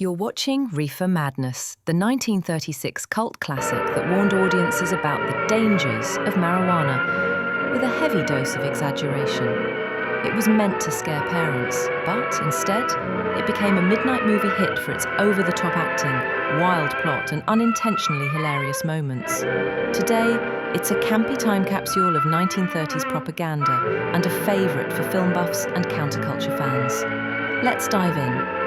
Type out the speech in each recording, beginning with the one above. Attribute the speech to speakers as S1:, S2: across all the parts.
S1: You're watching Reefer Madness, the 1936 cult classic that warned audiences about the dangers of marijuana, with a heavy dose of exaggeration. It was meant to scare parents, but instead, it became a midnight movie hit for its over-the-top acting, wild plot, and unintentionally hilarious moments. Today, it's a campy time capsule of 1930s propaganda and a favourite for film buffs and counterculture fans. Let's dive in.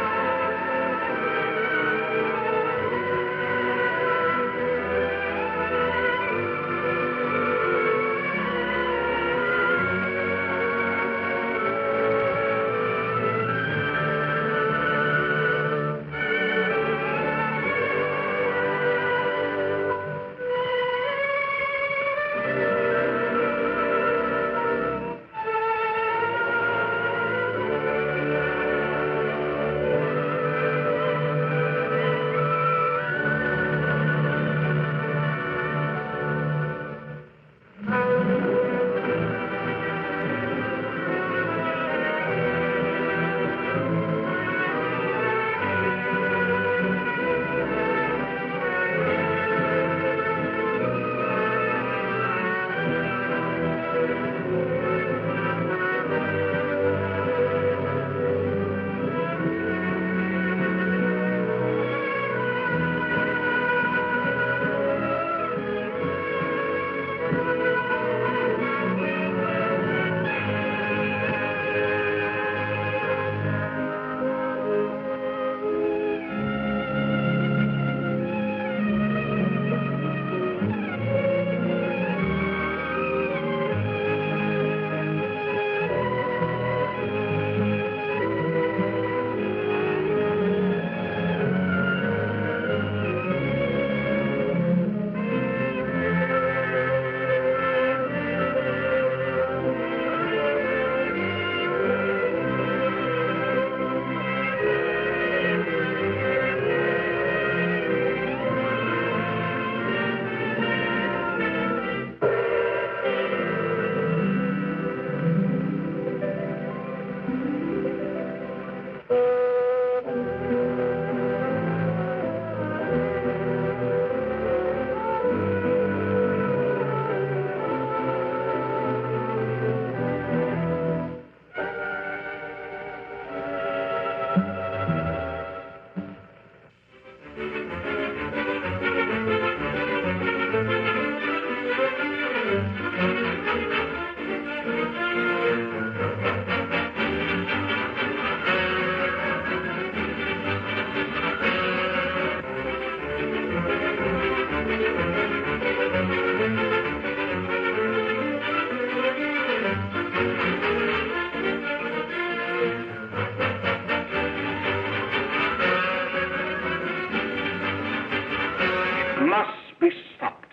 S2: Must be stopped.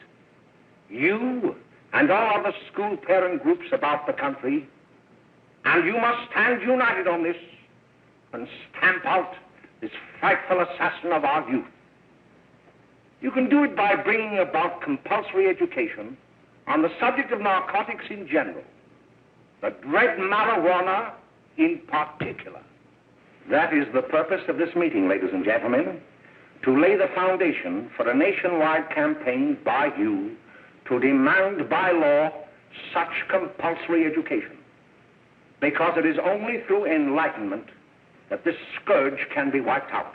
S2: You and all other school parent groups about the country, and you must stand united on this and stamp out this frightful assassin of our youth. You can do it by bringing about compulsory education on the subject of narcotics in general, the dread marijuana in particular. That is the purpose of this meeting, ladies and gentlemen, to lay the foundation for a nationwide campaign by you to demand by law such compulsory education. Because it is only through enlightenment that this scourge can be wiped out.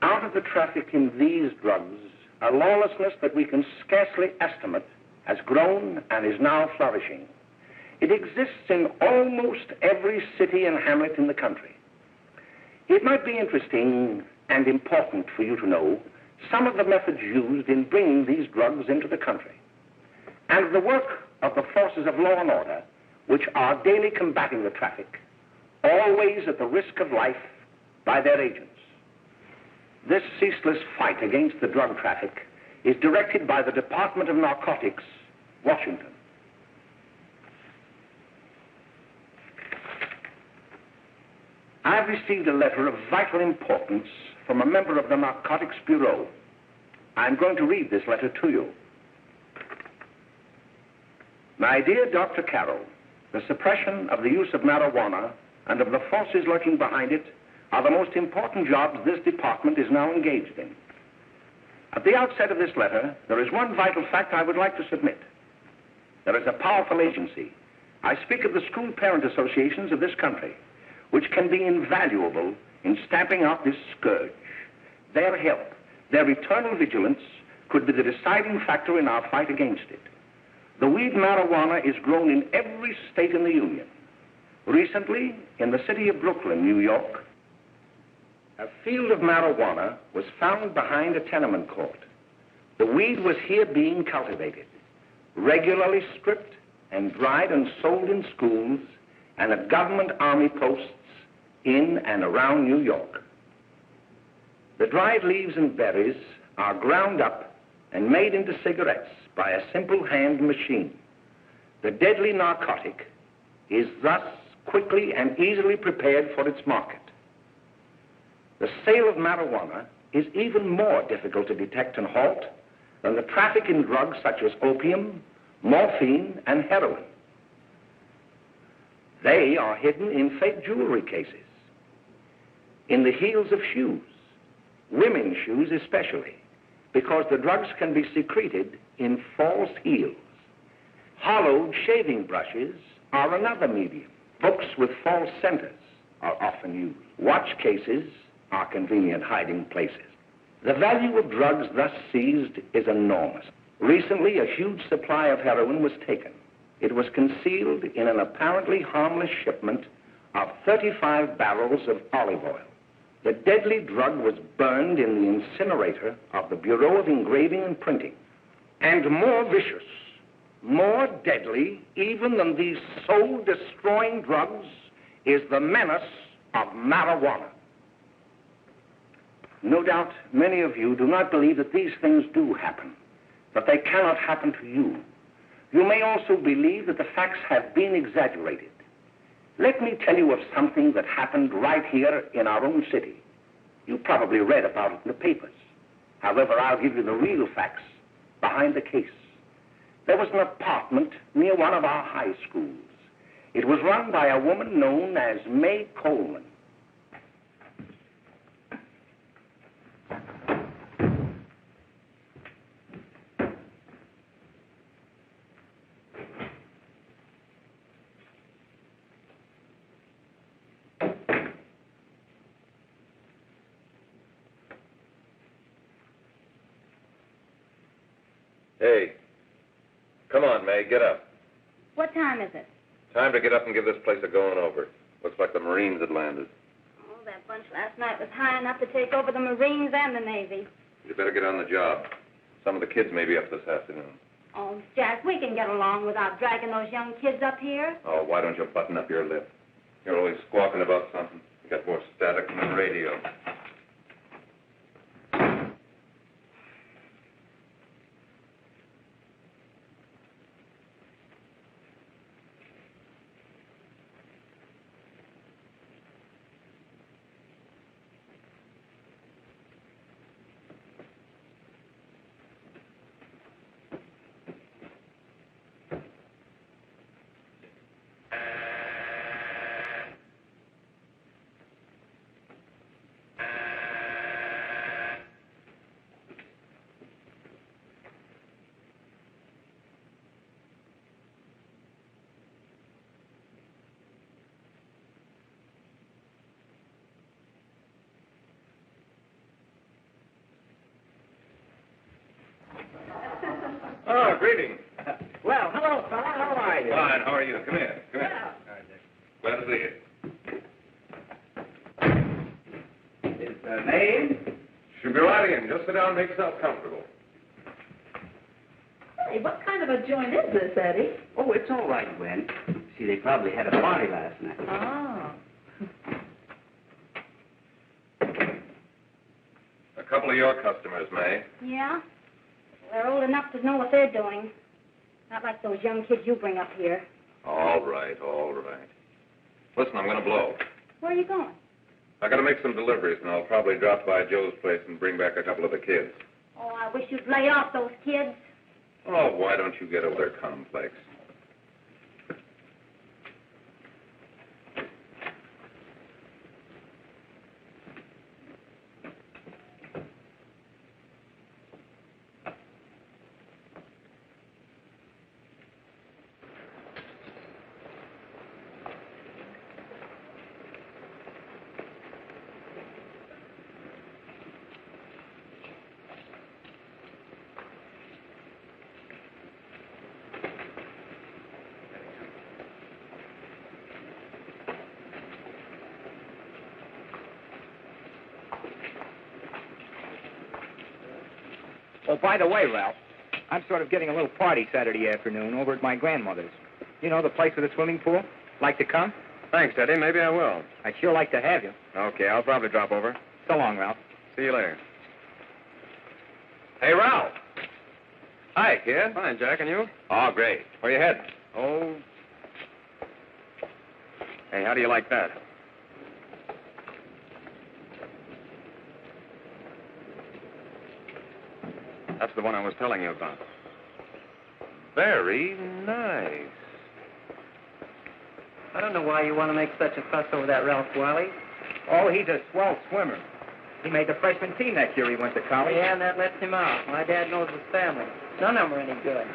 S2: Out of the traffic in these drugs, a lawlessness that we can scarcely estimate has grown and is now flourishing. It exists in almost every city and hamlet in the country. It might be interesting and important for you to know some of the methods used in bringing these drugs into the country, and the work of the forces of law and order which are daily combating the traffic, always at the risk of life by their agents. This ceaseless fight against the drug traffic is directed by the Department of Narcotics, Washington. I've received a letter of vital importance from a member of the Narcotics Bureau. I'm going to read this letter to you. My dear Dr. Carroll, the suppression of the use of marijuana and of the forces lurking behind it are the most important jobs this department is now engaged in. At the outset of this letter, there is one vital fact I would like to submit. There is a powerful agency. I speak of the school parent associations of this country, which can be invaluable in stamping out this scourge. Their help, their eternal vigilance, could be the deciding factor in our fight against it. The weed marijuana is grown in every state in the Union. Recently, in the city of Brooklyn, New York, a field of marijuana was found behind a tenement court. The weed was here being cultivated, regularly stripped and dried and sold in schools and at government army posts in and around New York. The dried leaves and berries are ground up and made into cigarettes by a simple hand machine. The deadly narcotic is thus quickly and easily prepared for its market. The sale of marijuana is even more difficult to detect and halt than the traffic in drugs such as opium, morphine, and heroin. They are hidden in fake jewelry cases, in the heels of shoes, women's shoes especially, because the drugs can be secreted in false heels. Hollowed shaving brushes are another medium. Books with false centers are often used. Watch cases are convenient hiding places. The value of drugs thus seized is enormous. Recently, a huge supply of heroin was taken. It was concealed in an apparently harmless shipment of 35 barrels of olive oil. The deadly drug was burned in the incinerator of the Bureau of Engraving and Printing. And more vicious, more deadly even than these soul-destroying drugs is the menace of marijuana. No doubt many of you do not believe that these things do happen, but they cannot happen to you. You may also believe that the facts have been exaggerated. Let me tell you of something that happened right here in our own city. You probably read about it in the papers. However, I'll give you the real facts behind the case. There was an apartment near one of our high schools. It was run by a woman known as May Coleman.
S3: Hey, come on, May, get up.
S4: What time is it?
S3: Time to get up and give this place a going over. Looks like the Marines had landed.
S4: Oh, that bunch last night was high enough to take over the Marines and the Navy.
S3: You better get on the job. Some of the kids may be up this afternoon.
S4: Oh, Jack, we can get along without dragging those young kids up here.
S3: Oh, why don't you button up your lip? You're always squawking about something. You got more static than the radio. Oh, greetings.
S2: Well, hello, fella. How are you?
S3: Fine, how are you? Come here, come here. Glad to see you.
S2: Is the name?
S3: Should be right in. Just sit down and make yourself comfortable.
S5: Hey, what kind of a joint is this, Eddie?
S6: Oh, it's all right, Gwen. See, they probably had a party last night.
S5: Oh.
S3: A couple of your customers, May.
S4: Yeah? They're old enough to know what they're doing. Not like those young kids you bring up here.
S3: All right, all right. Listen, I'm going to blow.
S4: Where are you going?
S3: I got to make some deliveries, and I'll probably drop by Joe's place and bring back a couple of the kids.
S4: Oh, I wish you'd lay off those kids.
S3: Oh, why don't you get over their complex?
S7: Oh, by the way, Ralph, I'm sort of getting a little party Saturday afternoon over at my grandmother's. You know, the place with the swimming pool? Like to come?
S3: Thanks, Eddie. Maybe I will.
S7: I'd sure like to have you.
S3: Okay, I'll probably drop over.
S7: So long, Ralph.
S3: See you later.
S8: Hey, Ralph. Hi, kid.
S3: Fine, Jack, and you?
S8: Oh, great. Where you heading?
S3: Oh. Hey, how do you like that? That's the one I was telling you about.
S8: Very nice.
S6: I don't know why you want to make such a fuss over that Ralph Wiley.
S7: Oh, he's a swell swimmer. He made the freshman team that year he went to college.
S6: Yeah, and that lets him out. My dad knows his family. None of them are any good.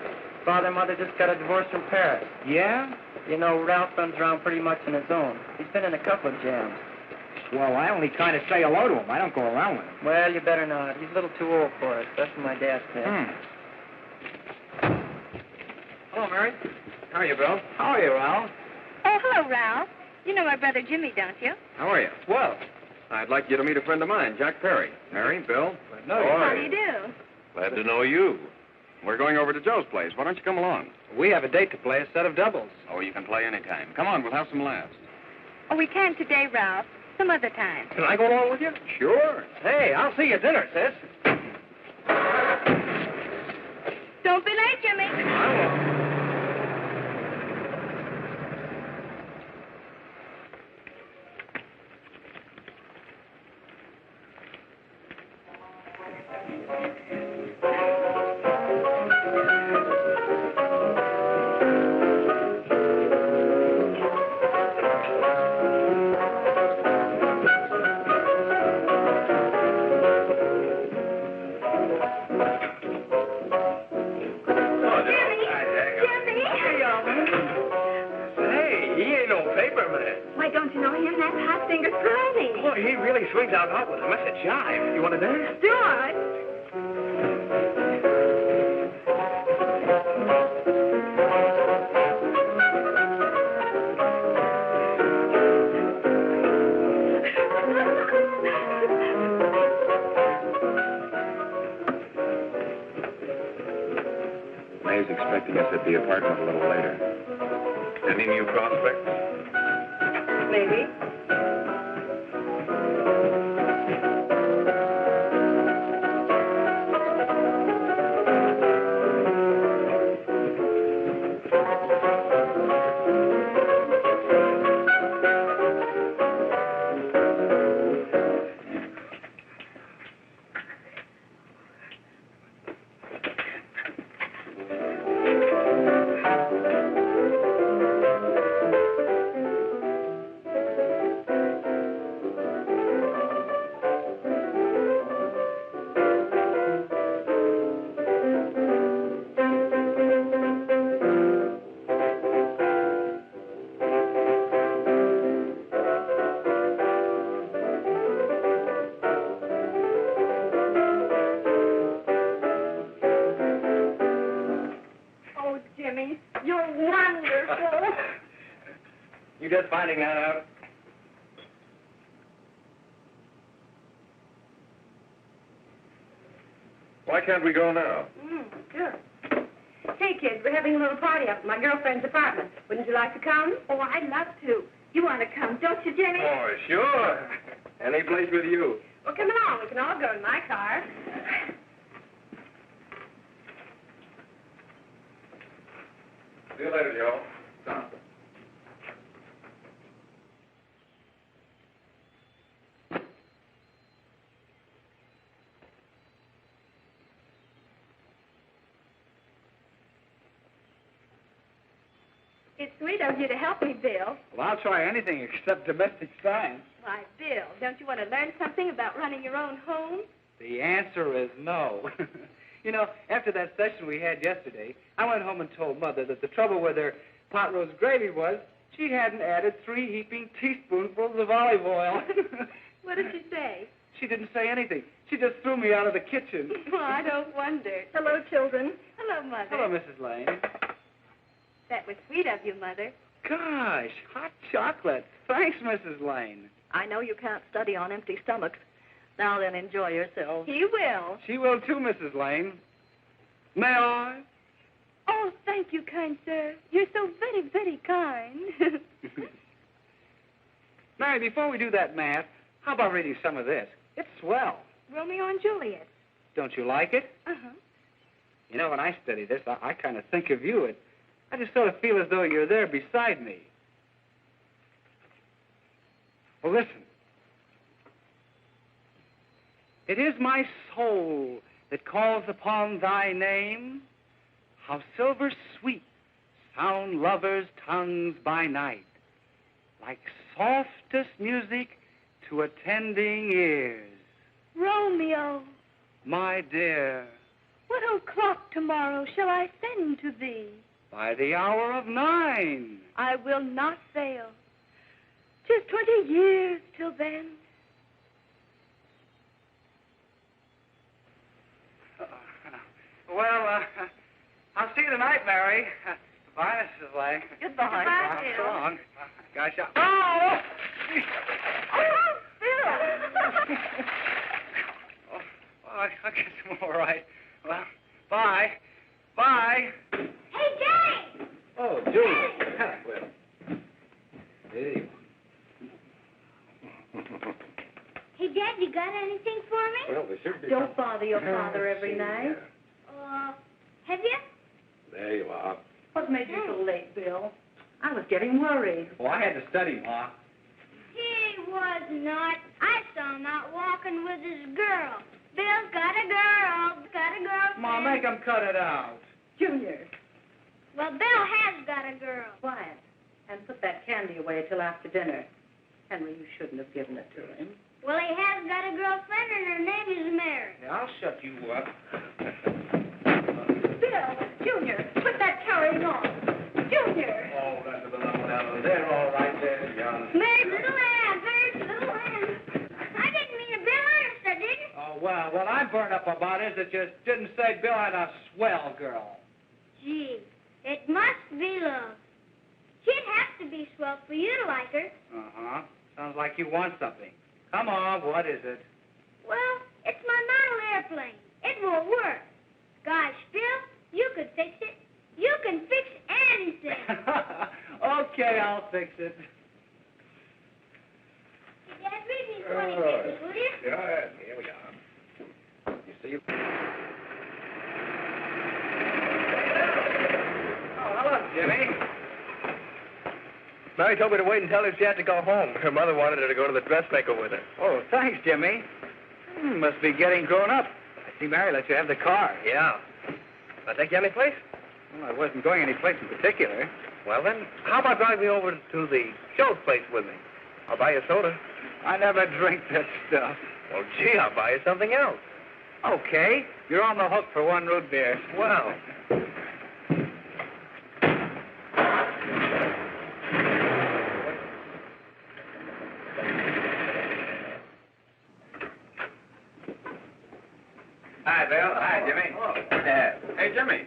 S6: Father and mother just got a divorce from Paris.
S7: Yeah?
S6: You know, Ralph runs around pretty much on his own. He's been in a couple of jams.
S7: Well, I only kind of say hello to him. I don't go around with him.
S6: Well, you better not. He's a little too old for it. That's what my dad said.
S3: Hello, Mary. How are you, Bill?
S7: How are you, Ralph?
S9: Oh, hello, Ralph. You know my brother Jimmy, don't you?
S3: How are you?
S7: Well,
S3: I'd like you to meet a friend of mine, Jack Perry. Mary, Bill.
S9: How do you do?
S8: Glad to know you.
S3: We're going over to Joe's place. Why don't you come along?
S7: we have a date to play, a set of doubles.
S3: Oh, you can play anytime. Come on, we'll have some laughs.
S9: Oh, we can't today, Ralph. Some other time.
S7: Can I go along with you?
S3: Sure.
S7: Hey, I'll see you at dinner, sis.
S9: Don't be late, Jimmy.
S7: I won't.
S9: Why, don't you know him? That's Hot Finger Friday.
S7: Boy, he really swings out hot with a message jive. You want to dance?
S9: Do it.
S3: May's expecting us at the apartment a little later.
S8: Any new prospects?
S9: Maybe. Oh, Jimmy, you're wonderful.
S7: You just finding that out?
S8: Why can't we go now?
S9: Sure. Hey, kids, we're having a little party up at my girlfriend's apartment. Wouldn't you like to come? Oh, I'd love to. You want to come, don't you, Jimmy?
S8: Oh, sure. Any place with you.
S9: Well, come along. We can all go in my car.
S3: See you later, Joe.
S9: It's sweet of you to help me, Bill.
S7: Well, I'll try anything except domestic science.
S9: Why, Bill, don't you want to learn something about running your own home?
S7: The answer is no. You know, after that session we had yesterday, I went home and told Mother that the trouble with her pot roast gravy was she hadn't added 3 heaping teaspoonfuls of olive oil.
S9: What did she say?
S7: She didn't say anything. She just threw me out of the kitchen.
S9: Well, I don't wonder. Hello, children. Hello, Mother.
S7: Hello, Mrs. Lane.
S9: That was sweet of you, Mother.
S7: Gosh, hot chocolate. Thanks, Mrs. Lane.
S10: I know you can't study on empty stomachs,
S5: Now then, enjoy yourself.
S9: He will.
S7: She will too, Mrs. Lane. May I?
S9: Oh, thank you, kind sir. You're so very, very kind.
S7: Mary, before we do that math, how about reading some of this? It's swell.
S9: Romeo and Juliet.
S7: Don't you like it?
S9: Uh-huh.
S7: You know, when I study this, I kind of think of you. I just sort of feel as though you're there beside me. Well, listen. It is my soul that calls upon thy name. How silver sweet sound lovers' tongues by night, like softest music to attending ears.
S9: Romeo,
S7: My dear,
S9: what o'clock tomorrow shall I send to thee?
S7: by the hour of 9.
S9: I will not fail. 'Tis 20 years till then.
S7: Well, I'll see you tonight, Mary. Goodbye, Mrs. Lane.
S5: Goodbye.
S9: Goodbye,
S7: So
S9: Bill.
S7: long. Gosh, oh!
S9: Oh, Bill.
S7: Oh, I guess I'm all right. Well, bye. Bye.
S9: Hey, Jay!
S7: Oh, Julie. Well, hey.
S4: Hey, Dad, you got anything for me?
S3: Well, there should be.
S5: Don't bother your father every night.
S4: Have you?
S3: There you are.
S5: What made you so late, Bill? I was getting worried.
S7: Well, I had to study, Ma.
S4: He was not. I saw him out walking with his girl. Bill's got a girl. Got a girlfriend.
S7: Ma, make him cut it out.
S5: Junior,
S4: Well, Bill has got a girl.
S5: quiet. And put that candy away till after dinner. Henry, you shouldn't have given it to him.
S4: Well, he has got a girlfriend, and her name is Mary.
S7: Yeah, I'll shut you up.
S5: Bill, Junior, put that carrying on. Junior!
S3: Oh, that's a little one. They're all right there, young.
S4: Mary's little lamb. Mary's little lamb. I didn't mean to Bill honest, I didn't.
S7: Oh, well, what I'm burned up about is that you didn't say Bill had a swell girl.
S4: Gee, it must be love. She'd have to be swell for you to like her.
S7: Uh-huh. Sounds like you want something. Come on, what is it?
S4: Well, it's my model airplane. It won't work. Gosh, Bill, you could fix it. You can fix anything.
S7: Okay, I'll fix it.
S4: Hey, Dad, read me 20 pages, will you?
S3: Yeah, here we are. You see?
S7: Oh, hello, Jimmy.
S8: Mary told me to wait and tell her she had to go home. Her mother wanted her to go to the dressmaker with her.
S7: Oh, thanks, Jimmy. Must be getting grown up. I see Mary let you have the car.
S8: Yeah. Can I take you any place?
S7: Well, I wasn't going any place in particular.
S8: Well, then, how about driving me over to the show's place with me? I'll buy you a soda.
S7: I never drink that stuff.
S8: Well, gee, I'll buy you something else.
S7: Okay, you're on the hook for one root beer.
S8: Well.
S7: Hi, Bill. Hi, Jimmy.
S8: Hey, Jimmy.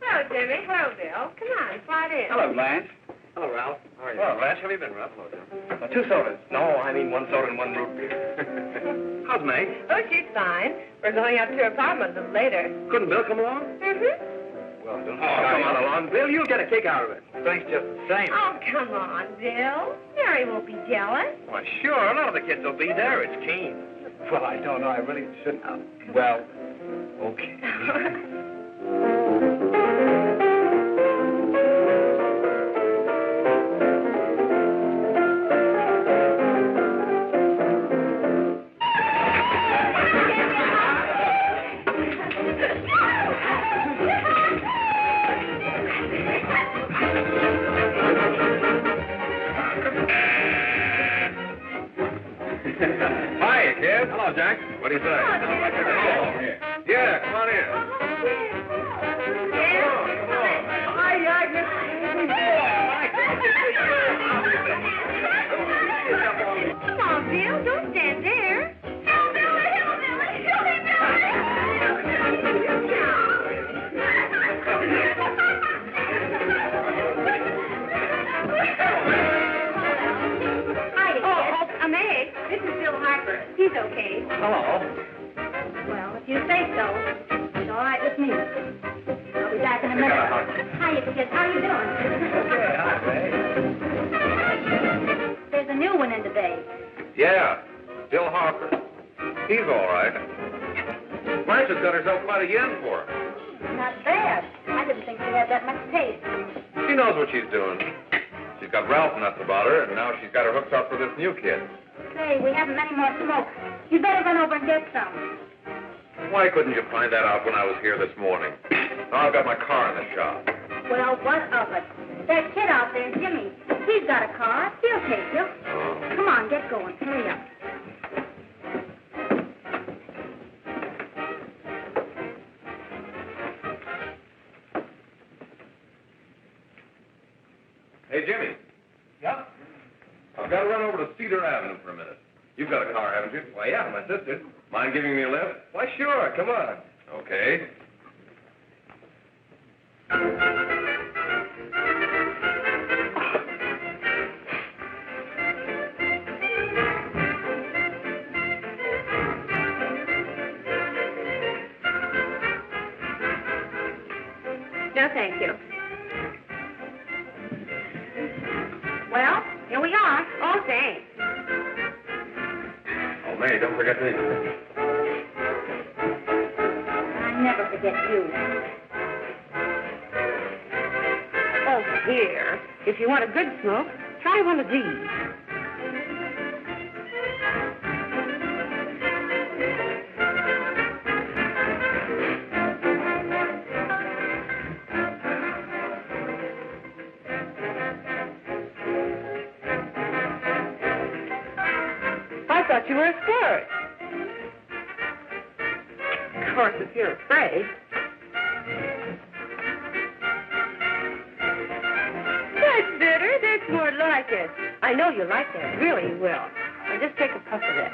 S9: Hello, Jimmy. Hello, Bill. Come on, slide in.
S7: Hello, Blanche.
S8: Hello, Ralph. How are you? Well, Ralph, how have you been, Ralph? Hello, Jim. 2 sodas. No, I mean 1 soda and 1 root beer. How's May?
S9: Oh, she's fine. We're going up to her apartment a little later.
S8: Couldn't Bill come along?
S9: Mm-hmm.
S8: Well, don't come on along, Bill. You'll get a kick out of it.
S7: Thanks just the same.
S9: Oh, come on, Bill. Mary won't be jealous.
S8: Why, sure. A lot of the kids will be there. It's keen.
S7: Well, I don't know. I really shouldn't. Well, okay.
S8: Hi, kid. Hello, Jack. What do you say? Yeah, come on in.
S4: Come on, Bill. Don't stand there.
S9: Oh, I'm Egg. This is Bill Harper. He's okay.
S7: Hello.
S9: Well, if you say so, it's all right with me. I'll be back in a minute. Hiya, kids. How you doing?
S7: Okay, hi, Ray.
S9: There's a new one in today.
S3: Yeah, Bill Harper. He's all right. Blanche has got herself quite a yen for him.
S9: Not bad. I didn't think she had that much taste.
S3: She knows what she's doing. She's got Ralph nuts about her, and now she's got her hooks up for this new kid.
S9: Say, we haven't any more smoke. You better run over and get some.
S3: Why couldn't you find that out when I was here this morning? Now I've got my car in the shop.
S9: Well, what of it? That kid out there, Jimmy, he's got a car. He'll take you. Come on, get going. Hurry up.
S3: Hey, Jimmy.
S7: Yeah?
S3: I've got to run over to Cedar Avenue for a minute. You've got a car, haven't you?
S7: Why, yeah, my sister.
S3: Mind giving me a lift?
S7: Why, sure, come on.
S3: Okay.
S9: No, thank you. Well, here we are. Oh, thanks.
S3: Oh, May, don't forget me.
S9: I never forget you. Oh, here. If you want a good smoke, try one of these. I thought you were scared. Of course, if you're afraid. That's better. That's more like it. I know you like that. Really, you will. Now just take a puff of that.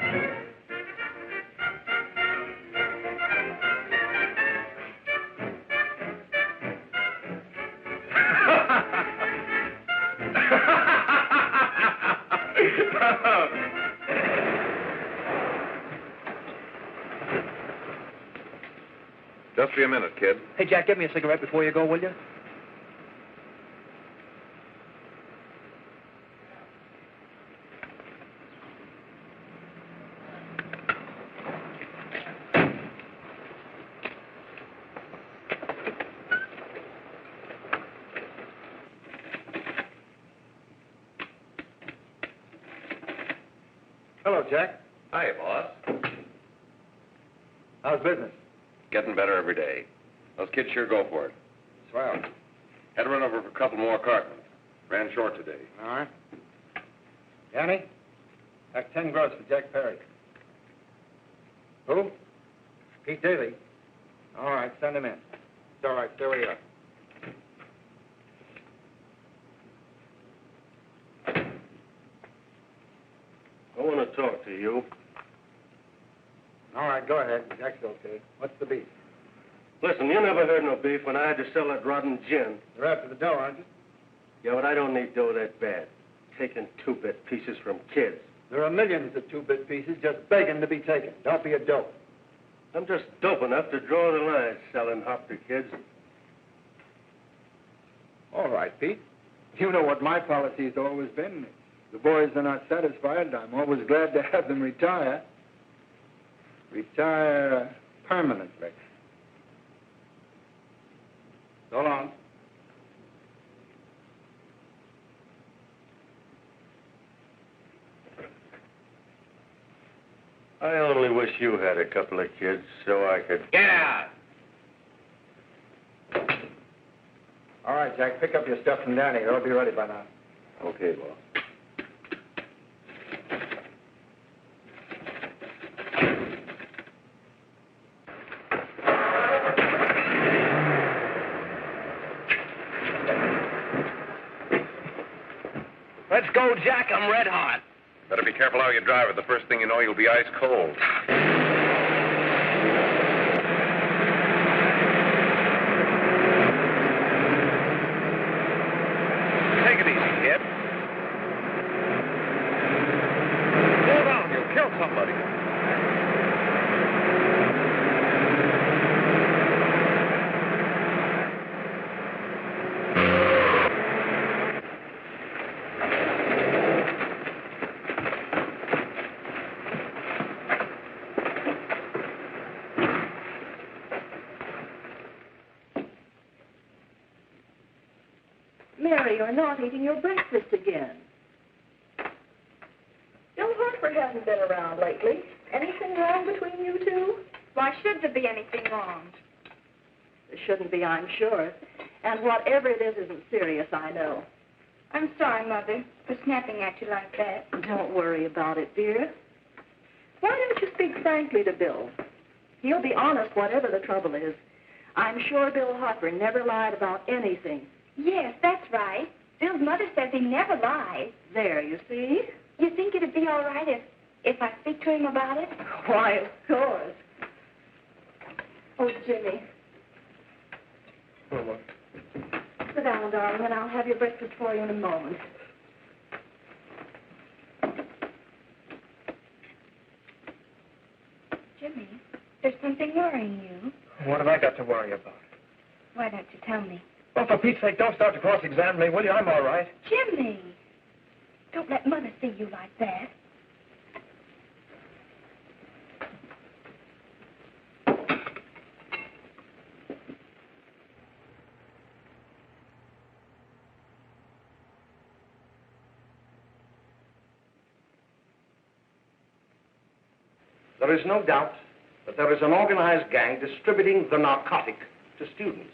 S3: Just be a minute, kid.
S7: Hey, Jack, get me a cigarette before you go, will you? Hello, Jack.
S3: Hi, boss.
S7: How's business?
S3: Getting better every day. Those kids sure go for it.
S7: Swell.
S3: Had to run over for a couple more cartons. Ran short today.
S7: All right. Danny, that's 10 gross for Jack Perry. Who? Pete Daly. All right, send him in. It's all right, stay where you are.
S8: I want to talk to you.
S7: All right, go ahead. Jack's okay. What's the beef?
S8: Listen, you never heard no beef when I had to sell that rotten gin.
S7: You're after the dough, aren't you?
S8: Yeah, but I don't need dough that bad. Taking two-bit pieces from kids.
S7: There are millions of two-bit pieces just begging to be taken. Don't be a dope.
S8: I'm just dope enough to draw the line selling hop to kids.
S7: All right, Pete. You know what my policy's always been. If the boys are not satisfied, I'm always glad to have them retire. Retire permanently. So long.
S8: I only wish you had a couple of kids so I could...
S3: Get out!
S7: All right, Jack, pick up your stuff from Danny. They'll be ready by now.
S8: Okay, boss.
S7: Let's go, Jack. I'm red hot.
S3: Better be careful how you drive it. The first thing you know, you'll be ice cold. Take it easy, kid. Hold on, you somebody.
S5: Mary, you're not eating your breakfast again. Bill Hartford hasn't been around lately. Anything wrong between you two?
S4: Why should there be anything wrong?
S5: There shouldn't be, I'm sure. And whatever it is isn't serious, I know.
S4: I'm sorry, Mother, for snapping at you like that.
S5: Don't worry about it, dear. Why don't you speak frankly to Bill? He'll be honest whatever the trouble is. I'm sure Bill Hartford never lied about anything.
S4: Yes, that's right. Bill's mother says he never lies.
S5: There, you see?
S4: You think it'd be all right if I speak to him about it?
S5: Why, of course. Oh, Jimmy.
S8: Oh,
S5: Sit down, darling, and I'll have your breakfast for you in a moment.
S4: Jimmy, there's something worrying you.
S8: what have I got to worry about?
S4: Why don't you tell me?
S8: Well, for Pete's sake, don't start to cross-examine me, will you? I'm all right.
S4: Jimmy! Don't let Mother see you like that.
S2: There is no doubt that there is an organized gang distributing the narcotic to students,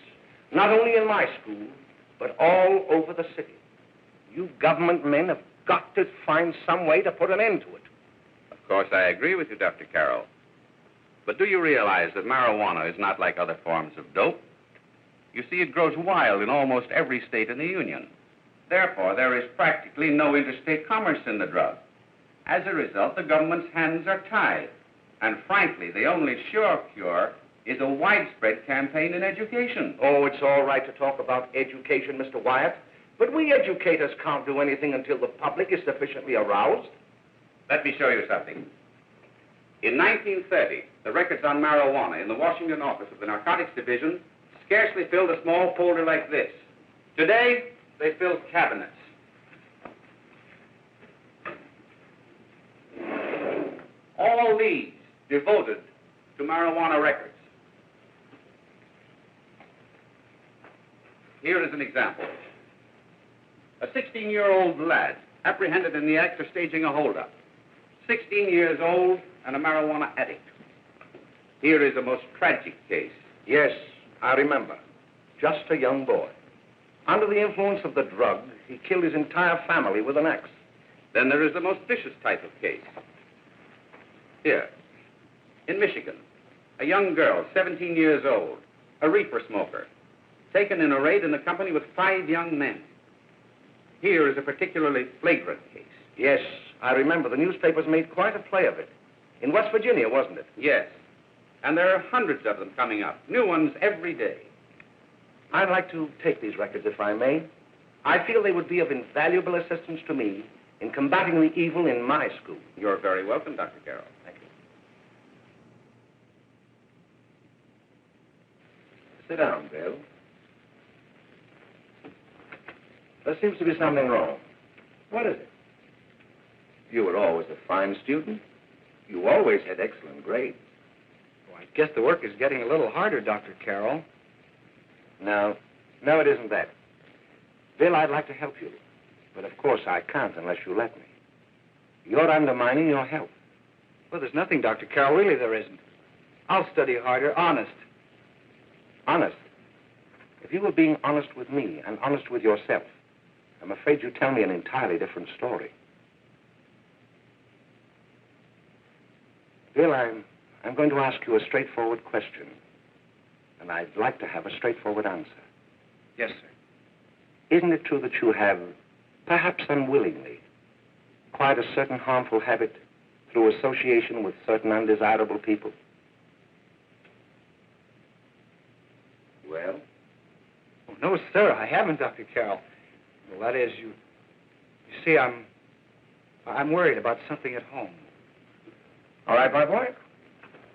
S2: not only in my school, but all over the city. You government men have got to find some way to put an end to it.
S3: Of course, I agree with you, Dr. Carroll. But do you realize that marijuana is not like other forms of dope? You see, it grows wild in almost every state in the Union. Therefore, there is practically no interstate commerce in the drug. As a result, the government's hands are tied. And frankly, the only sure cure is a widespread campaign in education.
S2: Oh, it's all right to talk about education, Mr. Wyatt, but we educators can't do anything until the public is sufficiently aroused.
S3: Let me show you something. In 1930, the records on marijuana in the Washington office of the Narcotics Division scarcely filled a small folder like this. Today, they fill cabinets. All these devoted to marijuana records. Here is an example. A 16-year-old lad apprehended in the act of staging a holdup. 16 years old and a marijuana addict. Here is a most tragic case.
S2: Yes, I remember. Just a young boy. Under the influence of the drug, he killed his entire family with an axe.
S3: Then there is the most vicious type of case. Here, in Michigan, a young girl, 17 years old, a reefer smoker, taken in a raid in the company with 5 young men. Here is a particularly flagrant case.
S2: Yes, I remember. The newspapers made quite a play of it. In West Virginia, wasn't it?
S3: Yes. And there are hundreds of them coming up, new ones every day.
S2: I'd like to take these records, if I may. I feel they would be of invaluable assistance to me in combating the evil in my school.
S3: You're very welcome, Dr. Carroll.
S2: Thank you. Sit down, Bill. There seems to be something wrong. What is it? You were always a fine student. You always had excellent grades.
S7: Well, I guess the work is getting a little harder, Dr. Carroll.
S2: No, it isn't that. Bill, I'd like to help you. But of course I can't unless you let me. You're undermining your health.
S7: Well, there's nothing, Dr. Carroll. Really, there isn't. I'll study harder, honest.
S2: Honest? If you were being honest with me and honest with yourself, I'm afraid you'd tell me an entirely different story. Bill, I'm going to ask you a straightforward question. And I'd like to have a straightforward answer.
S7: Yes, sir.
S2: Isn't it true that you have, perhaps unwillingly, acquired a certain harmful habit through association with certain undesirable people? Well?
S7: Oh, no, sir, I haven't, Dr. Carroll. Well, that is, you see, I'm worried about something at home.
S2: All right, my boy?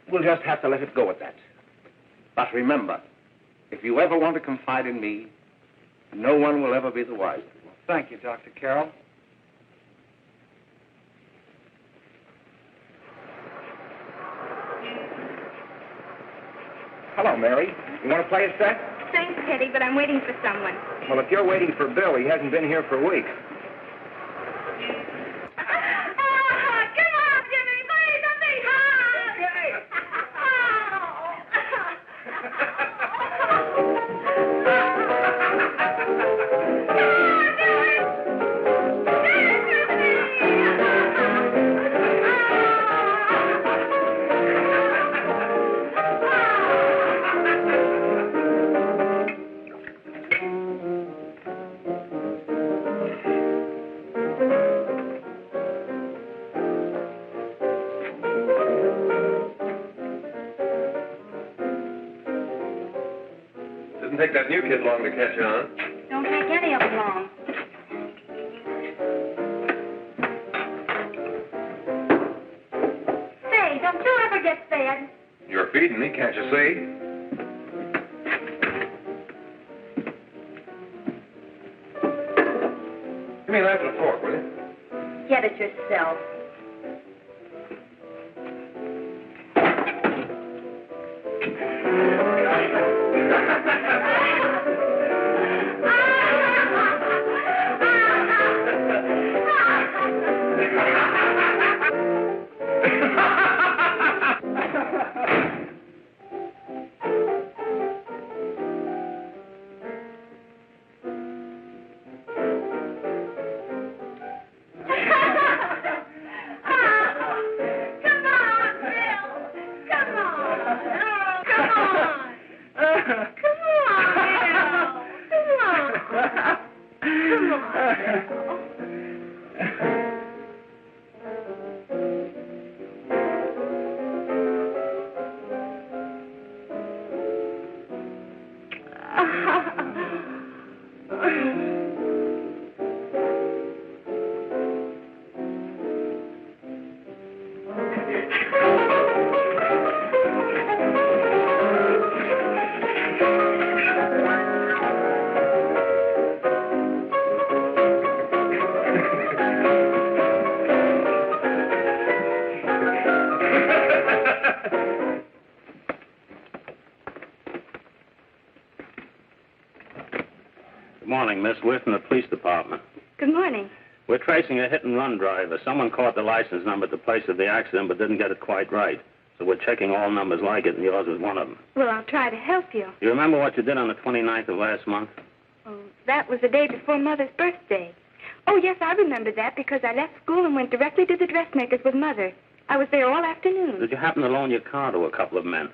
S2: We'll just have to let it go at that. But remember, if you ever want to confide in me, no one will ever be the wiser.
S7: Well, thank you, Dr. Carroll.
S8: Hello, Mary. You want to play a set?
S9: Thanks, Teddy, but I'm waiting for someone.
S8: Well, if you're waiting for Bill, he hasn't been here for weeks.
S4: Come on, Jimmy, play something hard.
S8: Doesn't take that new kid long to catch on.
S9: Don't take any of them long. Say, don't you ever get fed?
S8: You're feeding me, can't you see? Give me a knife and a fork, will you?
S9: Get it yourself.
S10: Good morning, Miss. We're from the police department.
S9: Good morning.
S10: We're tracing a hit-and-run driver. Someone caught the license number at the place of the accident but didn't get it quite right. So we're checking all numbers like it, and yours is one of them.
S9: Well, I'll try to help you.
S10: You remember what you did on the 29th of last month?
S9: Oh, that was the day before Mother's birthday. Oh, yes, I remember that because I left school and went directly to the dressmaker's with Mother. I was there all afternoon.
S10: Did you happen to loan your car to a couple of men?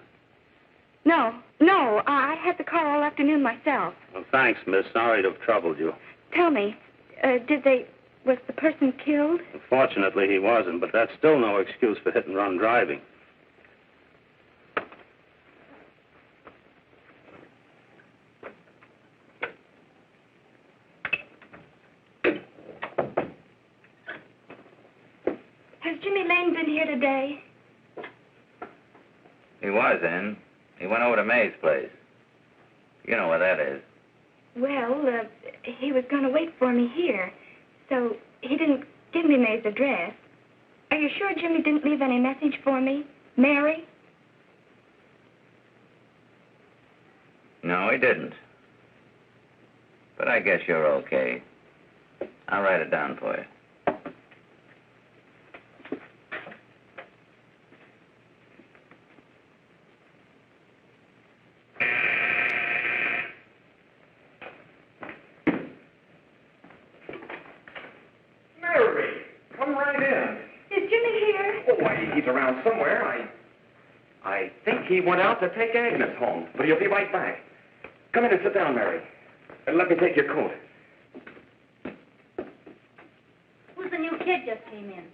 S9: No, I had the car all afternoon myself.
S10: Well, thanks, miss. Sorry to have troubled you.
S9: Tell me, was the person killed?
S10: Fortunately, he wasn't, but that's still no excuse for hit-and-run driving.
S9: Has Jimmy Lane been here today?
S11: He was in. He went over to May's place. You know where that is.
S9: Well, he was going to wait for me here, so he didn't give me May's address. Are you sure Jimmy didn't leave any message for me? Mary?
S11: No, he didn't. But I guess you're okay. I'll write it down for you.
S8: He's around somewhere. I think he went out to take Agnes home, but he'll be right back. Come in and sit down, Mary. And let me take your coat.
S9: Who's the new kid just came in?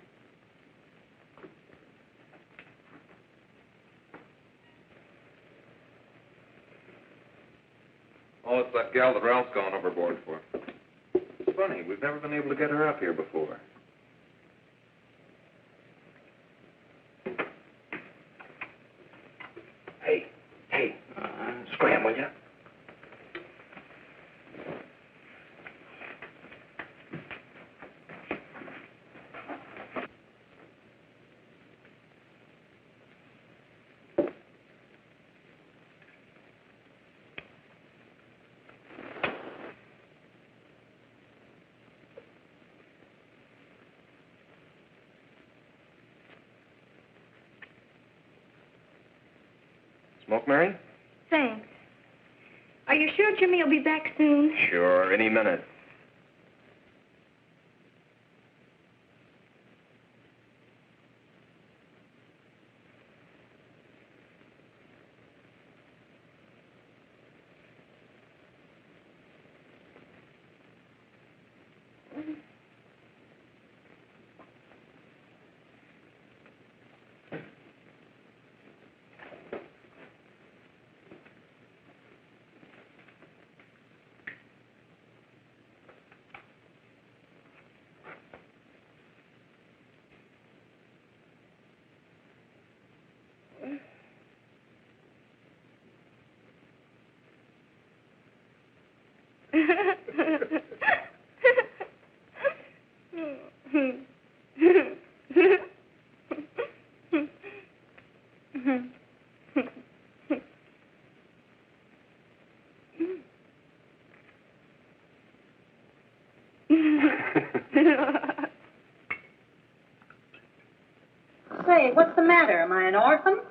S8: Oh, it's that gal that Ralph's gone overboard for. It's funny, we've never been able to get her up here before. Smoke, Mary?
S9: Thanks. Are you sure Jimmy will be back soon?
S8: Sure, any minute.
S12: Say, what's the matter? Am I an orphan?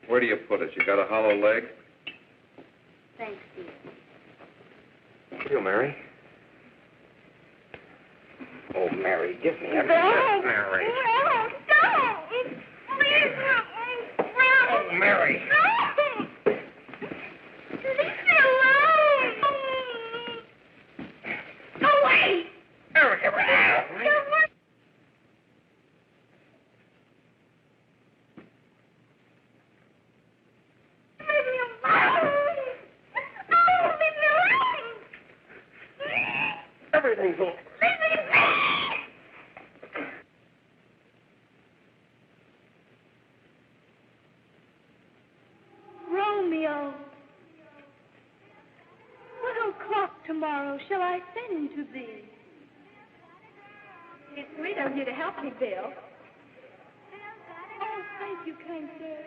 S3: Where do you put it? You got a hollow leg?
S12: Thanks, dear.
S8: You, Mary. Oh, Mary, give me a
S4: Don't.
S8: Mary.
S4: No, don't. Please, no.
S8: Oh, Mary.
S4: No. Leave me alone. Go away.
S8: Mary, give me a
S4: Go away. Leave me alone. Oh, leave me alone.
S8: Everything's okay.
S4: Romeo, what o'clock tomorrow shall I send to thee?
S5: It's sweet of you to help me, Bill.
S4: Oh, thank you, kind sir.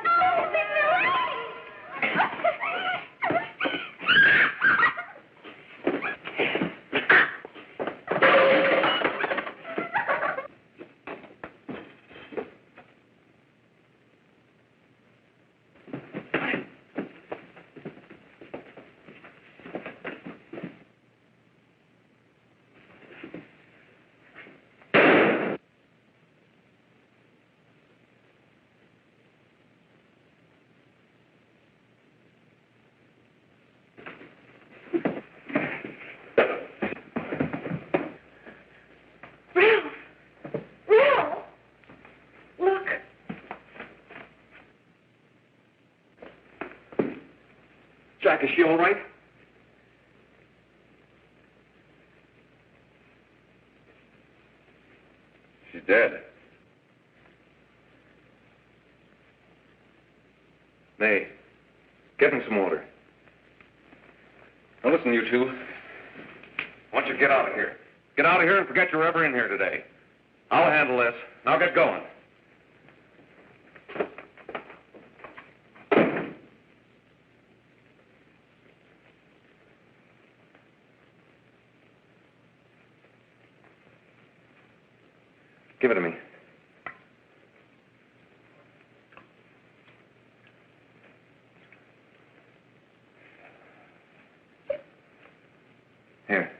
S4: Oh, leave me alone.
S8: Jack, is she all right?
S3: She's dead.
S8: May, get me some water. Now listen, you two. I want you to get out of here. Get out of here and forget you're ever in here today. I'll handle this. Now get going. Give it to me. Here.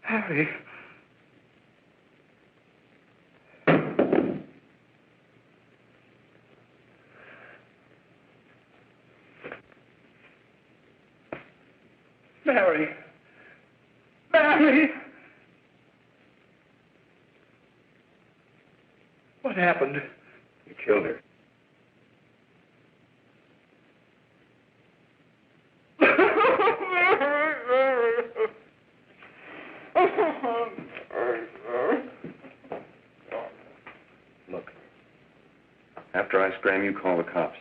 S8: Harry. Mary. Mary. What happened? You killed her. Look. After I scram, you call the cops.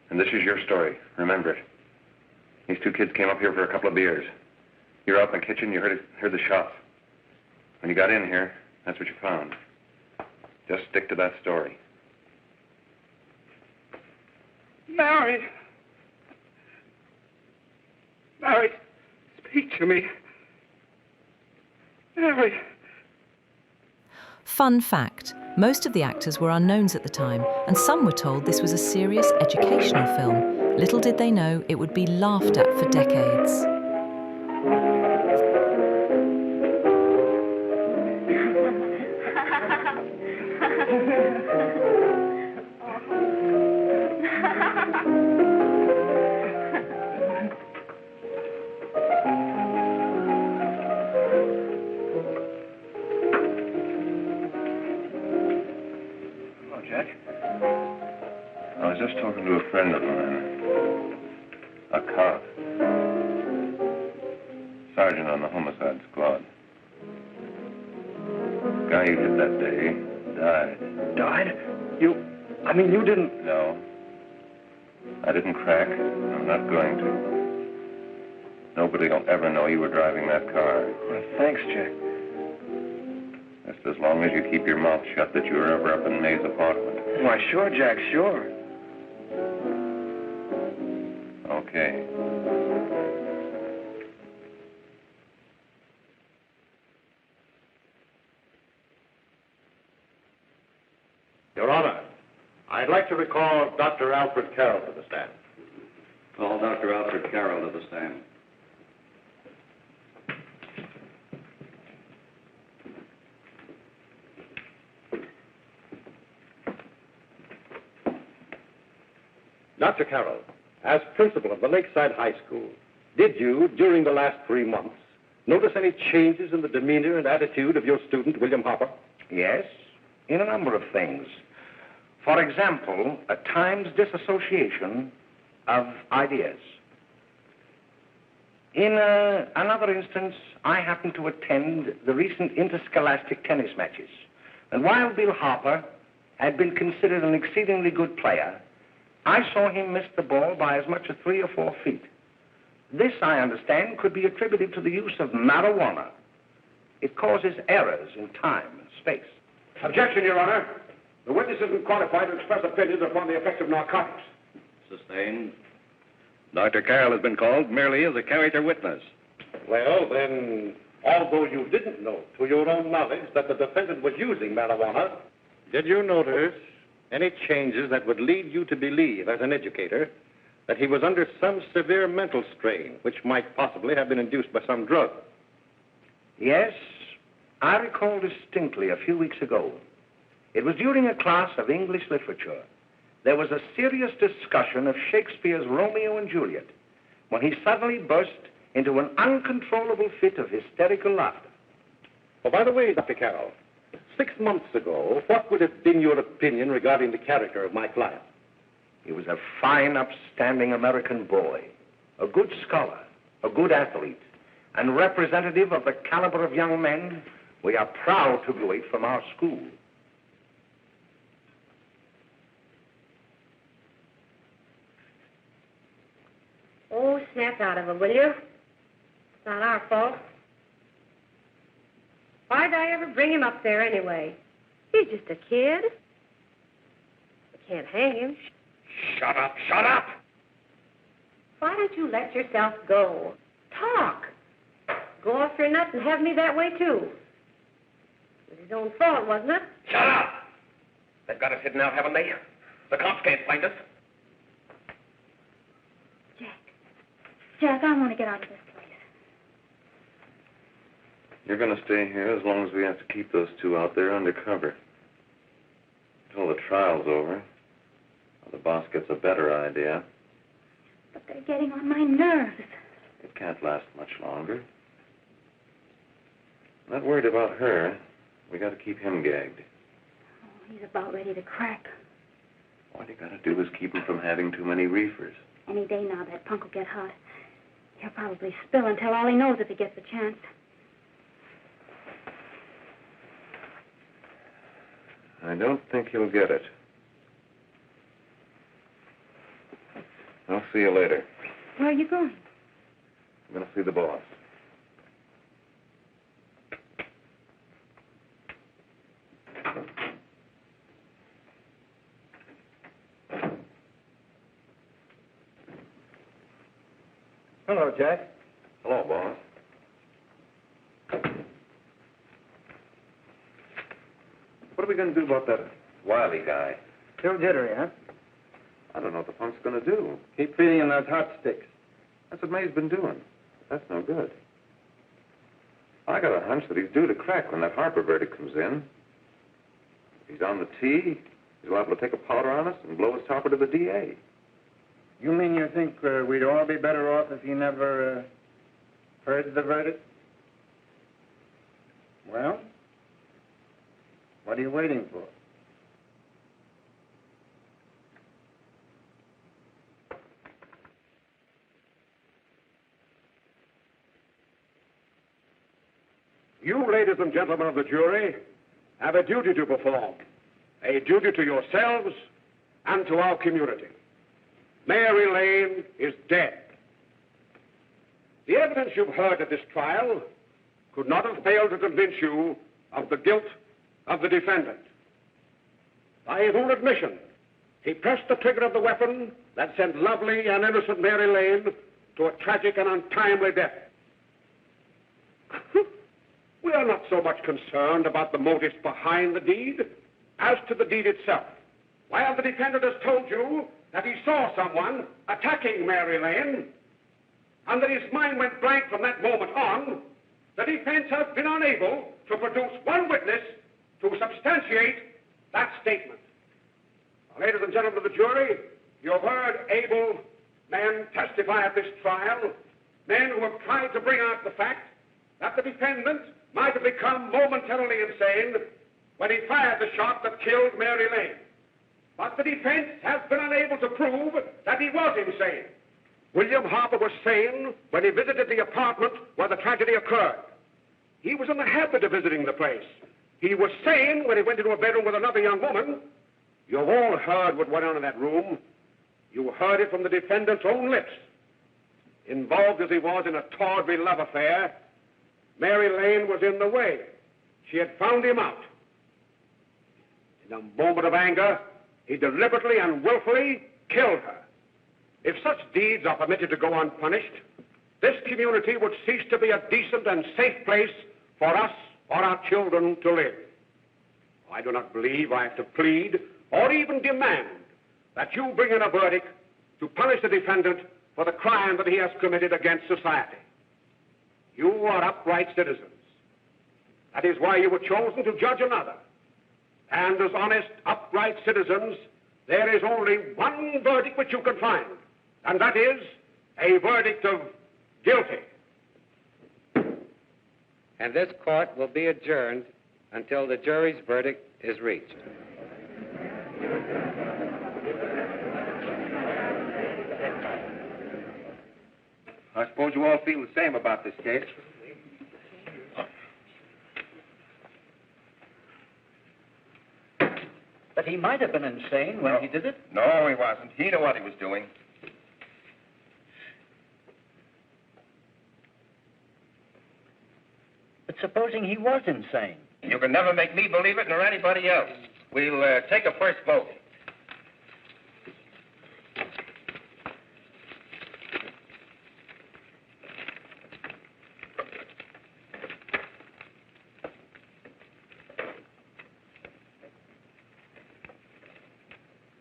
S8: And this is your story. Remember it. These two kids came up here for a couple of beers. You were out in the kitchen, you heard the shots. When you got in here, that's what you found. Just stick to that story.
S7: Mary! Mary, speak to me. Mary!
S1: Fun fact, most of the actors were unknowns at the time, and some were told this was a serious educational film. Little did they know it would be laughed at for decades.
S8: I was just talking to a friend of mine, a cop, sergeant on the homicide squad. The guy you hit that day died.
S13: Died? You didn't...
S8: No. I didn't crack. I'm not going to. Nobody will ever know you were driving that car.
S13: Well, thanks, Jack.
S8: Just as long as you keep your mouth shut that you were ever up in May's apartment.
S13: Why, sure, Jack, sure.
S8: Okay.
S14: Your Honor, I'd like to recall Dr. Alfred Carroll to the stand.
S3: Call Dr. Alfred Carroll to the stand.
S14: Dr. Carroll, as principal of the Lakeside High School, did you, during the last 3 months, notice any changes in the demeanor and attitude of your student, William Hopper?
S2: Yes, in a number of things. For example, at times disassociation of ideas. In another instance, I happened to attend the recent interscholastic tennis matches. And while Bill Hopper had been considered an exceedingly good player, I saw him miss the ball by as much as 3 or 4 feet. This, I understand, could be attributed to the use of marijuana. It causes errors in time and space.
S14: Objection, Your Honor. The witness isn't qualified to express opinions upon the effects of narcotics.
S3: Sustained.
S8: Dr. Carroll has been called merely as a character witness.
S14: Well, then, although you didn't know to your own knowledge that the defendant was using marijuana, did you notice any changes that would lead you to believe, as an educator, that he was under some severe mental strain, which might possibly have been induced by some drug?
S2: Yes, I recall distinctly a few weeks ago. It was during a class of English literature. There was a serious discussion of Shakespeare's Romeo and Juliet, when he suddenly burst into an uncontrollable fit of hysterical laughter.
S14: Oh, by the way, Dr. Carroll, 6 months ago, what would have been your opinion regarding the character of my client?
S2: He was a fine, upstanding American boy, a good scholar, a good athlete, and representative of the caliber of young men we are proud to graduate from our school.
S15: Oh, snap out of it, will you? It's not our fault. Why'd I ever bring him up there anyway? He's just a kid. I can't hang him.
S2: Shut up, shut up!
S15: Why don't you let yourself go? Talk. Go off your nut and have me that way, too. It was his own fault, wasn't it?
S2: Shut up! They've got us hidden out, haven't they? The cops can't find us.
S9: Jack, I want to get out of this place.
S8: You're going to stay here as long as we have to keep those two out there undercover. Until the trial's over. Or the boss gets a better idea.
S9: But they're getting on my nerves.
S8: It can't last much longer. I'm not worried about her. We got to keep him gagged.
S9: Oh, he's about ready to crack.
S8: All you got to do is keep him from having too many reefers.
S9: Any day now, that punk will get hot. He'll probably spill and tell all he knows if he gets a chance.
S8: I don't think he'll get it. I'll see you later.
S9: Where are you going?
S8: I'm going to see the boss.
S7: Hello, Jack.
S8: Hello, boss. What are we going to do about that Wiley guy?
S7: Still jittery, huh?
S8: I don't know what the punk's going to do.
S7: Keep feeding him those hot sticks.
S8: That's what May's been doing. That's no good. I got a hunch that he's due to crack when that Harper verdict comes in. If he's on the tee, he's liable to take a powder on us and blow his topper to the DA.
S7: You mean you think we'd all be better off if he never heard the verdict? Well, what are you waiting for?
S2: You, ladies and gentlemen of the jury, have a duty to perform. A duty to yourselves and to our community. Mary Lane is dead. The evidence you've heard at this trial could not have failed to convince you of the guilt of the defendant. By his own admission, he pressed the trigger of the weapon that sent lovely and innocent Mary Lane to a tragic and untimely death. We are not so much concerned about the motives behind the deed as to the deed itself. While the defendant has told you that he saw someone attacking Mary Lane and that his mind went blank from that moment on, the defense has been unable to produce one witness to substantiate that statement. Now, ladies and gentlemen of the jury, you have heard able men testify at this trial, men who have tried to bring out the fact that the defendant might have become momentarily insane when he fired the shot that killed Mary Lane. But the defense has been unable to prove that he was insane. William Harper was sane when he visited the apartment where the tragedy occurred. He was in the habit of visiting the place. He was sane when he went into a bedroom with another young woman. You've all heard what went on in that room. You heard it from the defendant's own lips. Involved as he was in a tawdry love affair, Mary Lane was in the way. She had found him out. In a moment of anger, he deliberately and willfully killed her. If such deeds are permitted to go unpunished, this community would cease to be a decent and safe place for us or our children to live. I do not believe I have to plead or even demand that you bring in a verdict to punish the defendant for the crime that he has committed against society. You are upright citizens. That is why you were chosen to judge another. And as honest, upright citizens, there is only one verdict which you can find, and that is a verdict of guilty.
S16: And this court will be adjourned until the jury's verdict is reached.
S3: I suppose you all feel the same about this case.
S17: But he might have been insane when he did it.
S18: No, he wasn't. He knew what he was doing.
S17: But supposing he was insane?
S18: You can never make me believe it nor anybody else. We'll take a first vote.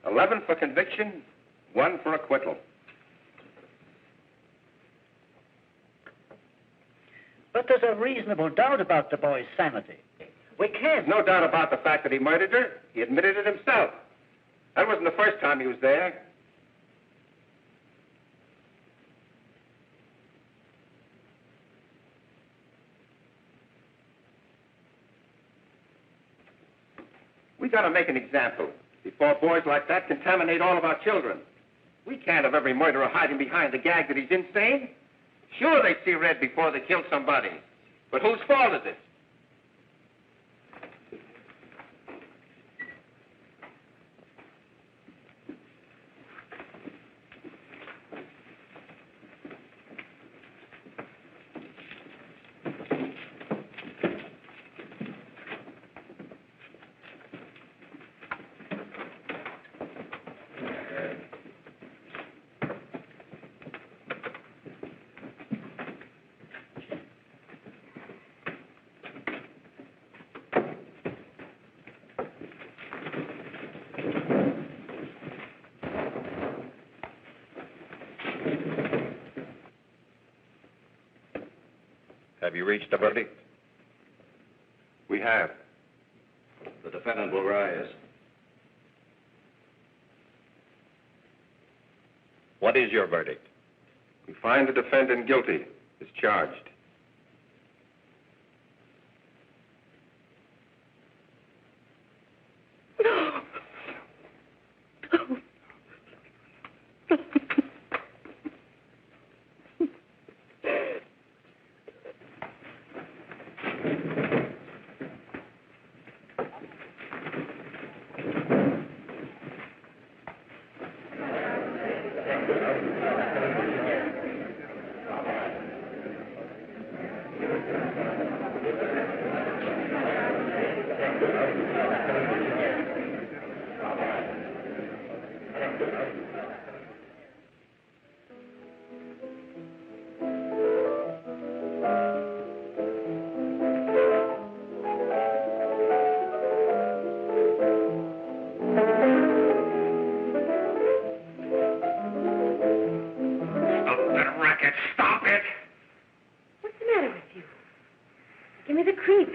S18: $11 for conviction, 1 for acquittal.
S17: But there's a reasonable doubt about the boy's sanity.
S18: We can't. No doubt about the fact that he murdered her. He admitted it himself. That wasn't the first time he was there. We got to make an example before boys like that contaminate all of our children. We can't have every murderer hiding behind the gag that he's insane. Sure, they see red before they kill somebody. But whose fault is it?
S8: Have you reached a verdict?
S18: We have.
S8: The defendant will rise. What is your verdict?
S18: We find the defendant guilty as charged.
S15: Give me the creeps.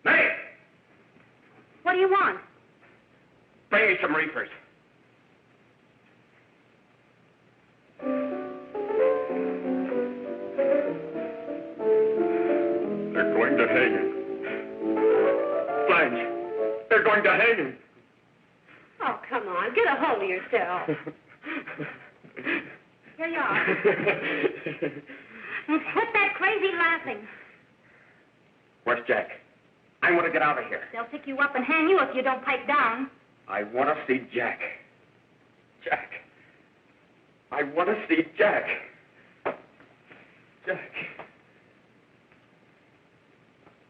S2: May!
S15: What do you want?
S2: Bring me some reefers. They're going to hang him. Blanche, they're going to hang him.
S15: Oh, come on. Get a hold of yourself. Here you are. Quit that crazy laughing.
S2: Where's Jack? I want to get out of here.
S15: They'll pick you up and hang you if you don't pipe down.
S2: I want to see Jack. Jack. I want to see Jack. Jack.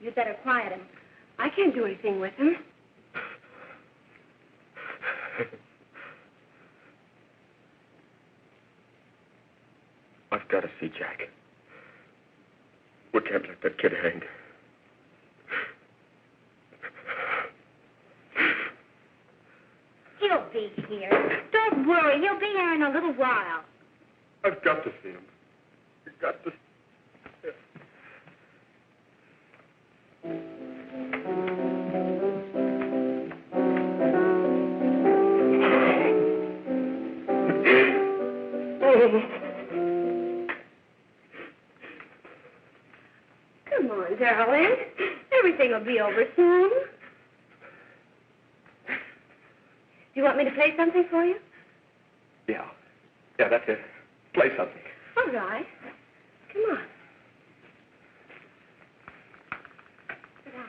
S15: You'd better quiet him. I can't do anything with him.
S2: I've got to see Jack. We can't let that kid hang.
S15: He'll be here. Don't worry. He'll be here in a little while.
S2: I've got to see him. I've got to.
S15: Come on, darling. Everything will be over soon. Do you want me to play something for you?
S2: Yeah, that's it. Play something.
S15: All right. Come on. Sit down.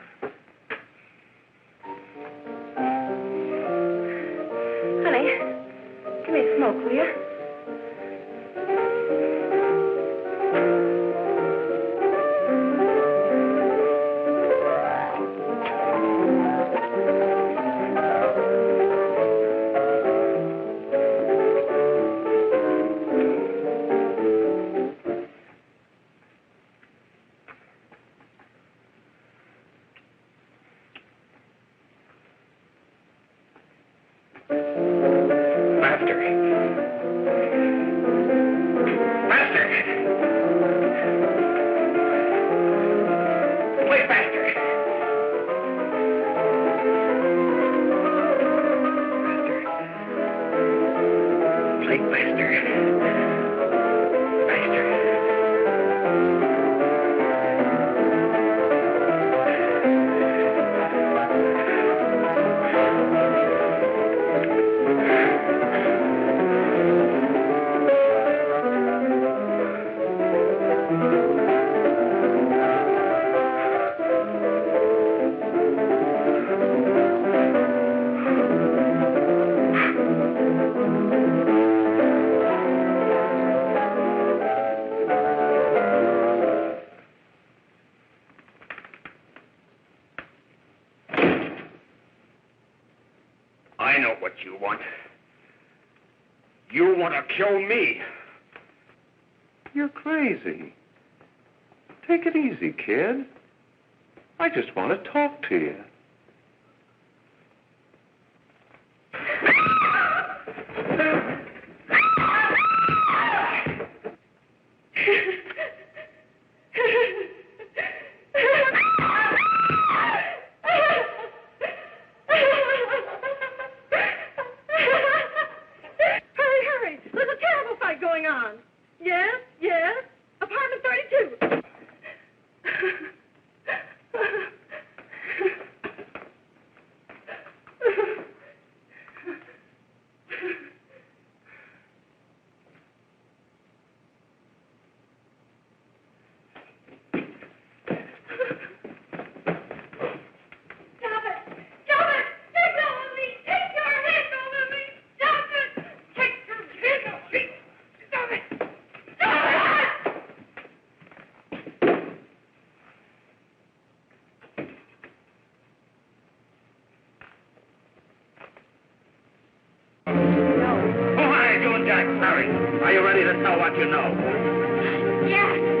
S15: Honey, give me a smoke, will you?
S2: I know what you want. You want to kill me.
S8: You're crazy. Take it easy, kid. I just want to talk to you.
S15: Yes, yes. Apartment 32.
S10: Are you ready to know what you know?
S15: Yes.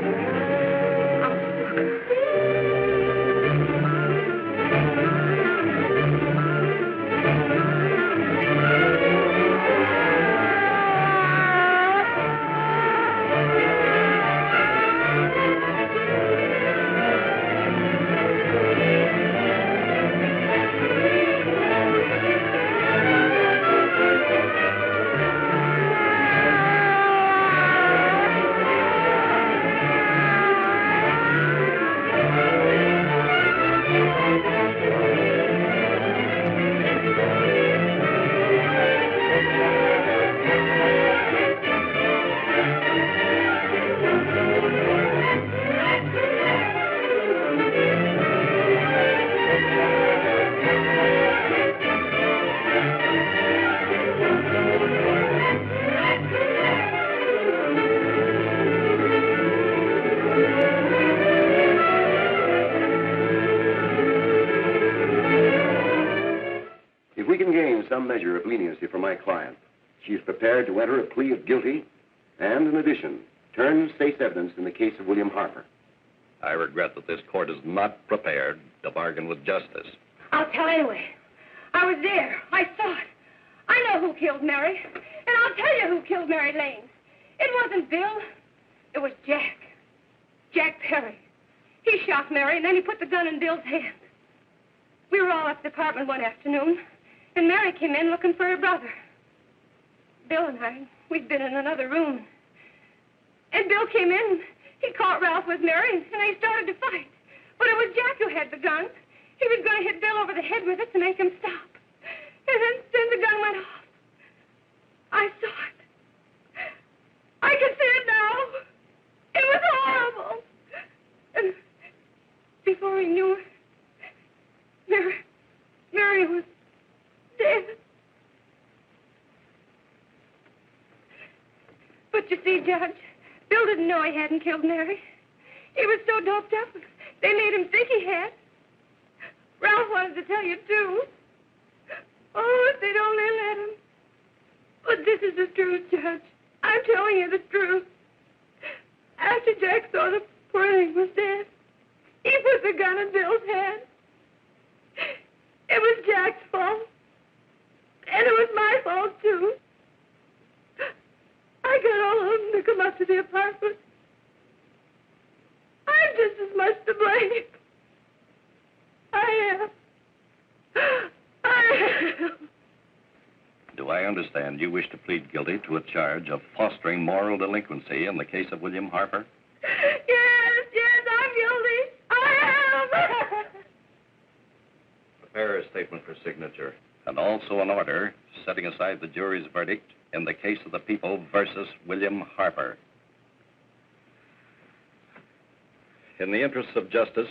S19: If we can gain some measure of leniency for my client, she is prepared to enter a plea of guilty and, in addition, turn state's evidence in the case of William Harper.
S8: I regret that this court is not prepared to bargain with justice.
S15: I'll tell anyway. I was there. I saw it. I know who killed Mary. And I'll tell you who killed Mary Lane. It wasn't Bill. It was Jack. Jack Perry. He shot Mary, and then he put the gun in Bill's hand. We were all at the apartment one afternoon, and Mary came in looking for her brother. Bill and I, we'd been in another room. And Bill came in. He caught Ralph with Mary, and they started to fight. But it was Jack who had the gun. He was going to hit Bill over the head with it to make him stop. And then the gun went off. I saw it. I can see it now. It was horrible. And before he knew it, Mary was dead. But you see, Judge, Bill didn't know he hadn't killed Mary. He was so doped up, they made him think he had. Ralph wanted to tell you, too. Oh, if they'd only let him. But this is the truth, Judge. I'm telling you the truth. After Jack saw the poor thing was dead, he put the gun in Bill's hand. It was Jack's fault. And it was my fault, too. I got all of them to come up to the apartment. I'm just as much to blame. I am.
S8: Do I understand you wish to plead guilty to a charge of fostering moral delinquency in the case of William Harper?
S15: Yes, I'm guilty. I am.
S8: Prepare a statement for signature. And also an order setting aside the jury's verdict in the case of the people versus William Harper. In the interests of justice,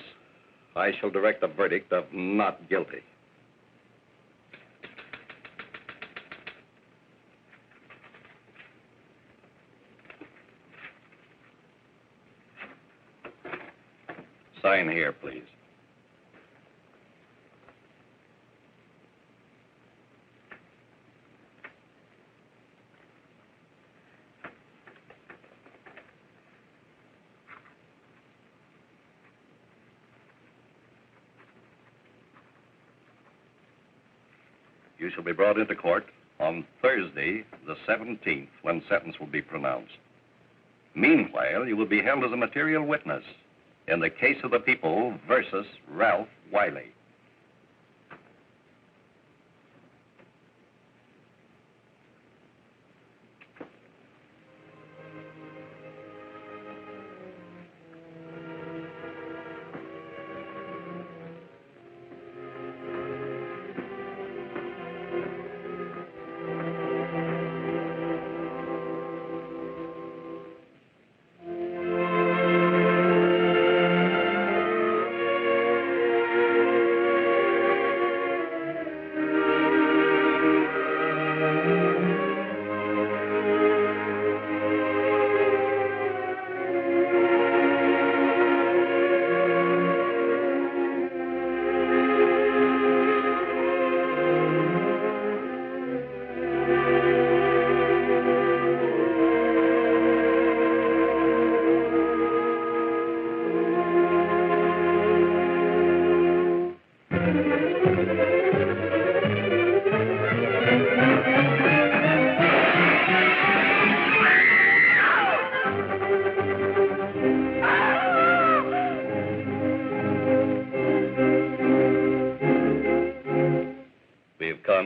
S8: I shall direct a verdict of not guilty. Sign here, please. You shall be brought into court on Thursday, the 17th, when sentence will be pronounced. Meanwhile, you will be held as a material witness in the case of the people versus Ralph Wiley.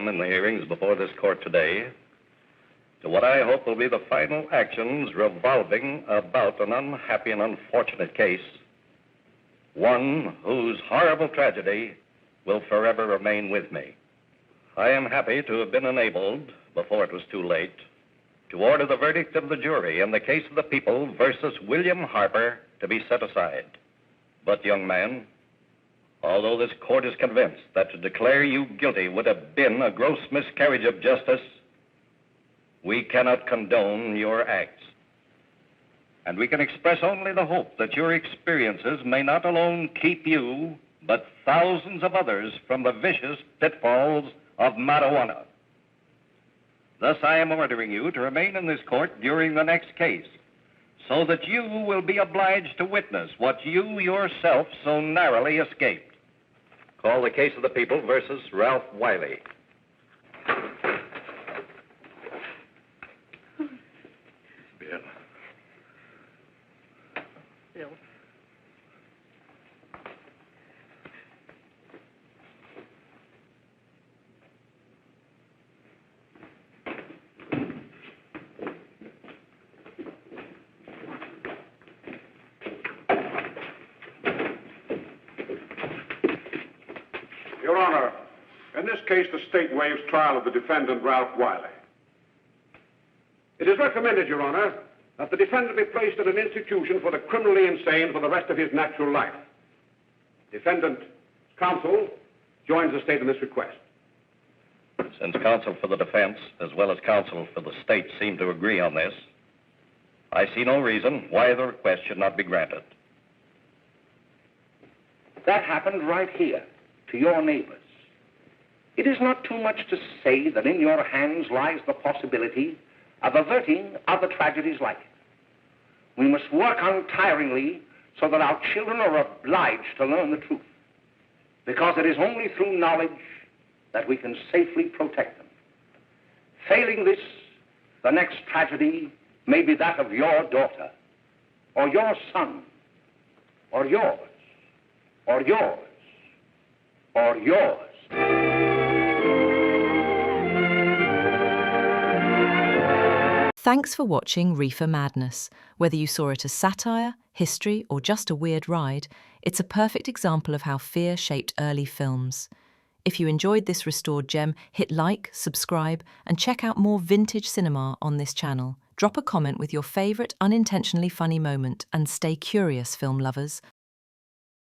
S14: in the hearings before this court today to what I hope will be the final actions revolving about an unhappy and unfortunate case, one whose horrible tragedy will forever remain with me. I am happy to have been enabled, before it was too late, to order the verdict of the jury in the case of the people versus William Harper to be set aside. But, young man, although this court is convinced that to declare you guilty would have been a gross miscarriage of justice, we cannot condone your acts. And we can express only the hope that your experiences may not alone keep you, but thousands of others from the vicious pitfalls of marijuana. Thus, I am ordering you to remain in this court during the next case, so that you will be obliged to witness what you yourself so narrowly escaped. Call the case of the people versus Ralph Wiley.
S8: Bill.
S5: Bill.
S20: Your Honor, in this case, the state waives trial of the defendant, Ralph Wiley. It is recommended, Your Honor, that the defendant be placed in an institution for the criminally insane for the rest of his natural life. Defendant's counsel joins the state in this request.
S14: Since counsel for the defense, as well as counsel for the state, seem to agree on this, I see no reason why the request should not be granted.
S2: That happened right here, to your neighbors. It is not too much to say that in your hands lies the possibility of averting other tragedies like it. We must work untiringly so that our children are obliged to learn the truth, because it is only through knowledge that we can safely protect them. Failing this, the next tragedy may be that of your daughter, or your son, or yours, or yours, or yours.
S1: Thanks for watching Reefer Madness. Whether you saw it as satire, history, or just a weird ride, it's a perfect example of how fear shaped early films. If you enjoyed this restored gem, hit like, subscribe, and check out more vintage cinema on this channel. Drop a comment with your favourite unintentionally funny moment, and stay curious, film lovers.